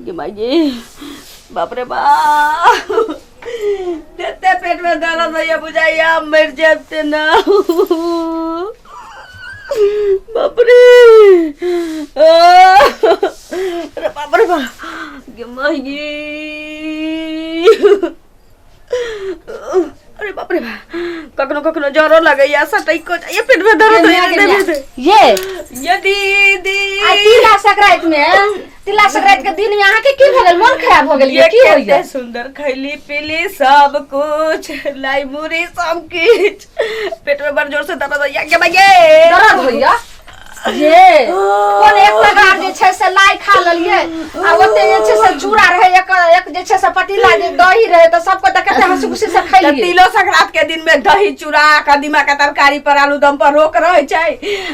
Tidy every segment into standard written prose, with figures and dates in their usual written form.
गिमाई बाप रे बाप देते पेट में दर्द है बुझाइया मर जाते ना बाप रे अरे बाप रे बाप गिमाई अरे बाप रे कखनो कखनो ज्वर लगे या सटई को ये पेट में दर्द है ये दीदी तिला संक्रांत के दिन में यहाँ के की भेल मन खराब हो गेल की होइए सुंदर खैली पीली सब कुछ लाई मुरी सब कुछ पेट में बड़ जोर से दर्द है के भाई दर्द होइया ये कोन एक प्रकार जे छै से लाई खा लेलिए आ ओते जे छै से चूड़ा रहे एक जे छै से पतीला जे दही रहे त सबको त कते हंसी खुशी से खैलिए तिलो संक्रांत के दिन में दही चूड़ा कदीमा के तरकारी पर आलू दम पर रोक रहे छै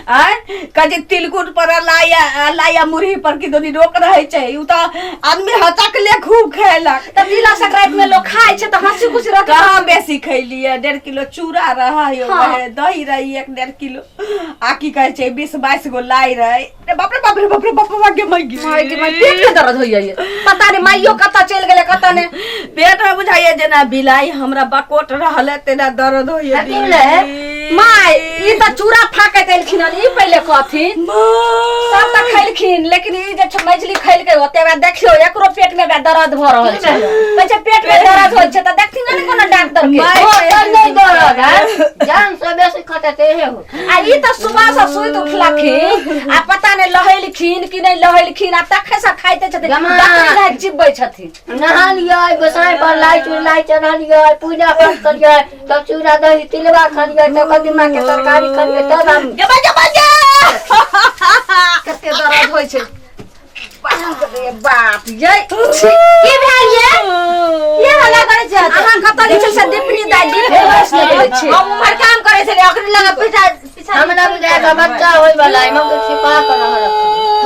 हैं कजे तिलकुट पर लाया मुरही पर की दोनी रोक रहे छै उ त आदमी हचक ले खूब खेलक त तिला संक्रांत में लोग खाय छै त हंसी खुशी रह कहां बेसी खैलिए 1.5 किलो चूड़ा रहे दही रही 1.5 किलो आ की कहे छै 20-22 गो लाई रहे बाप रे बाप रे बाप रे बाप के मैगी पेट में दर्द होइया ये पता नहीं माइयो कता चल गेले कता ने पेट में बुझाइए जेना बिलाई हमरा बकोट रहले तेना दर्द होइया माय ई त चूड़ा फाके देलखिन ई पहले कहथिन सब त खैलखिन लेकिन ई जे मछली खैल के ओते बाद देखियो एकरो पेट में दर्द भ रहल छै बच्चा पेट में दर्द होय छै त देखथिन ने कोनो डॉक्टर के नहीं दर्द है जान से बेसी खते ते हो आ ई त सुबह से सुइत उठलखिन आ पता नहीं लहैलखिन कि नहीं लहैलखिन आ तखे से खाइते छथिन डॉक्टर लाग चिबबै छथिन नहा लिया गोसाई पर लाई चढ़ा लिया पूजा पाठ करिए तब चूड़ा दही तिलवा खालिए तब कदीमा के तरकारी खालिए तब हम कते दर्द होय छै बाप ये की भेल ये हल्ला करे छै अहाँ कतऽ छै से दीपनी दाई दीप बस ले छै हम उमर काम करे छै ओकरे लगा पीछा हमरा बुझाय का बच्चा होय वाला है हम तो छिपा कर रख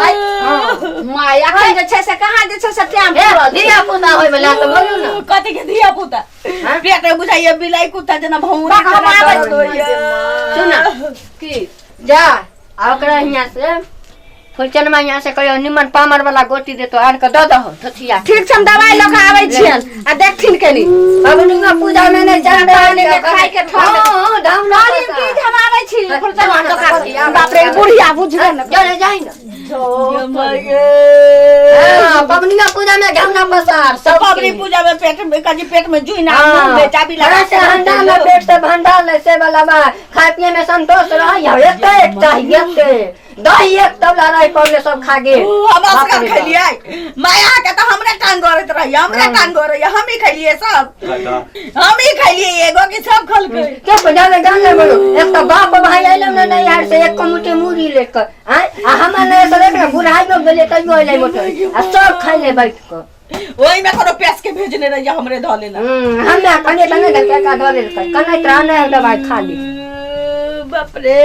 हाय हां माय अखन जे छै से कहां जे छै से टाइम पूरा दिया पुता होय वाला तो बोलू ना कथि के दिया पुता पेट में बुझाइए बिलाई कुत्ता जना भौरा सुना की जा ओकरा हिया से फुलचन में यहाँ से कहियो निमन पामर वाला गोटी दे तो आन के द दहो थथिया ठीक छै हम दवाई लख आबै छियन आ देखथिन केनी बाबू निंगा पूजा में नहीं जाने पानी में खाइ के ठा हां धाम ना की हम आबै छी फुलचन में बाप रे बुढ़िया बुझबे न जाने जाई ना हां पबनिया पूजा में घामना पसार सब पबनी पूजा में पेट में जुइना मुंह चाबी लगा से हंडा में पेट से भंडार ले से वाला बा खाए पिए में संतोष रह एक चाहिए दही एक तबला रही पौले सब खा गे हम असगर खलिए माया के त हमरे कान गरत रही हमरे कान गर हम ही खलिए सब हम ही खलिए एगो की सब खल के के बजाने गाने बोलो एक तो बाप भाई आइले न नहीं यार से एक कमुटे मुरी लेकर आ हम ने सब एक बुढ़ाई लोग गेले तइयो आइले मोटर आ सब खाइले बैठ के ओई में कोनो पेस के भेजने रही हमरे ध लेना हम ना कने तने का ध ले कने त्राने दवाई खा ली बाप रे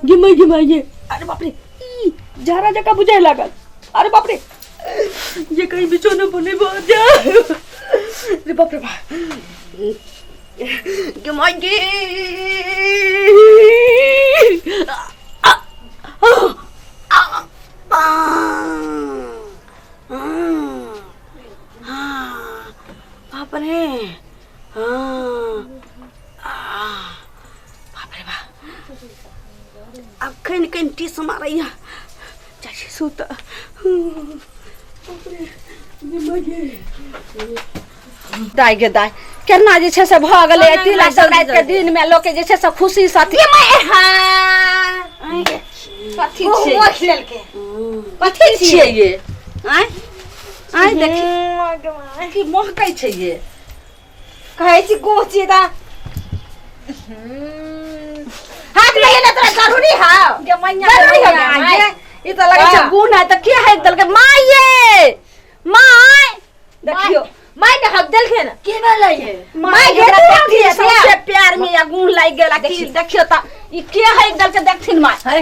गिमाई अरे बाप रे झारा जका बुझाए लागल अरे बाप रे ये कहीं बिछोने बने बहुत जा अरे बाप रे बाप गिमाई बाप रे अब कहीं टीस मारैया चाची सूत दाई गे दाई केना जे छै से भ गेलै तिला संक्रांत के दिन में लोग के जे छै से खुशी साथी कथि छै मोख लेलके कथि छियै ये आय आय देखी की महकै छै ये कहै छी गोची दा हाथ में लेना तोरा जरूरी है जे मैया जरूरी है ई त लगे छै गुण है त के है दल के माये माय देखियो माय के हक देल के ना के भेलै ये माय के देखिए सबसे प्यार में या गुण लाग गेला की देखियो त ई के है दल के देखथिन माय है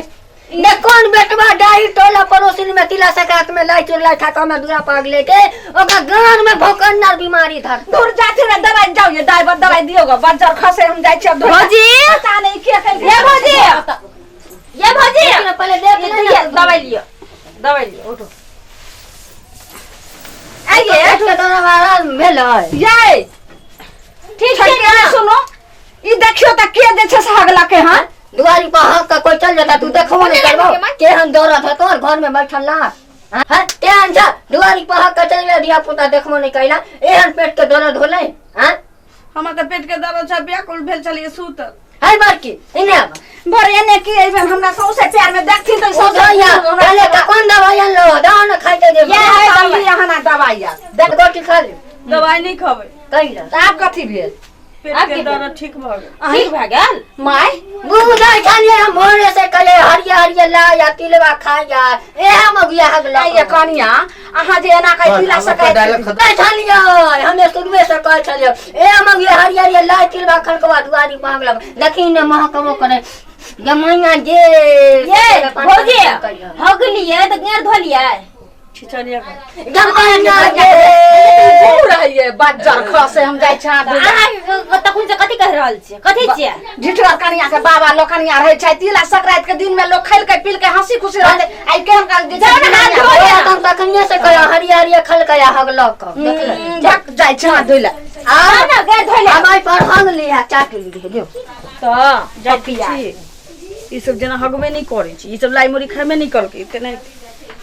ने कौन बेटवा डाई टोला पड़ोसिन में तिला संक्रांत में लाई चुर लाई ठाका में दूरा पाग लेके ओका गान में भोकन्नर बीमारी था दूर जाते रे दवाई जाओ ये दवाई दियोगा बज्जर खसे हम जाय छी भौजी पता नहीं के खेल ये भौजी पहले देख ले दवाई लियो उठो आइए पेट के दर्द आराम भेल ये ठीक है ना सुनो ई देखियो त के दे छै हगला के हां दुआरी पर हक का कोई चल जाता तू देखबो नहीं करबो केहन दौड़त है तोर घर में बैठल ना हां तेहन छ दुआरी पर हक का चल गया दिया पुता देखबो नहीं कैला एहन पेट के दर्द होले हां हमरा त पेट के दर्द छ व्याकुल भेल छलिए सूत हाय मारकी इने भर एने की एबन हमरा सौसे प्यार में देखथि त सोचैया पहले का कौन दवाई लो दान खाइते दे ये है दवाई यहाँ ना दवाई देख गोटी खा ले दवाई नहीं खबै कैला त आप कथि भेल पेट के दर्द ठीक भ गेल ठीक भ गेल माय बुझा खाने हम मोरे से कले हरिया हरिया ला या तिलवा खा या ए हम गया हगला ये कनिया अहाँ जे एना कहि तिला सकै नहीं छलिए हमें शुरुए से कह छलिए ए हम गया हरिया हरिया ला तिलवा खलकवा दुआरी पर हगला देखी ने महकमो करे जमैया जे ये भौजी हगलिए त गेर धोलिए छिछनिया जमैया जे दूर रहिए बाजार खसे हम जाय छा अहाँ तखन से कथि कह रहल छियै कथि छियै ढिठर कनिया के बाबा लोग कनिया रहे छै तिला संक्रांति के दिन में लोग खेल के पील के हंसी खुशी रहते आई केहन काल जे हम तखनिए से कह हरिया हरिया खलकया हगलक देखले झक जाय छा धोइला आ ना गेर धोइला हमार पर हगली है चाट ली लियो त जाय छी ई सब जना हगबे नहीं करे छी ई सब लाई मुरी खामे नहीं करके इतने